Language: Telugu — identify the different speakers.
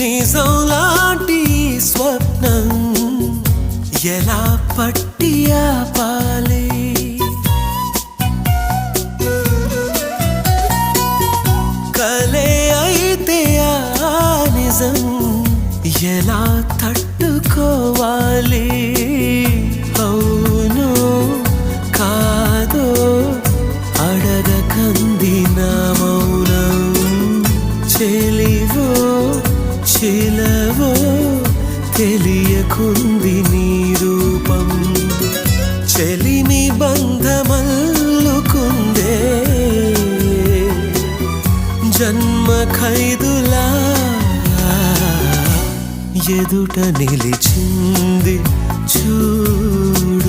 Speaker 1: నిజం లాంటి స్వప్నం ఎలా పట్టి ఆపాలి కలే అయితే ఆ నిజం ఎలా తట్టుకోవాలి అవును కాదో అడగకంది నా మౌనం చెలివో చిలవో తెలియకుంది నీ రూపం చెలిమి బంధమల్లుకుందే జన్మ ఖైదులా ఎదుట నిలిచింది చూడు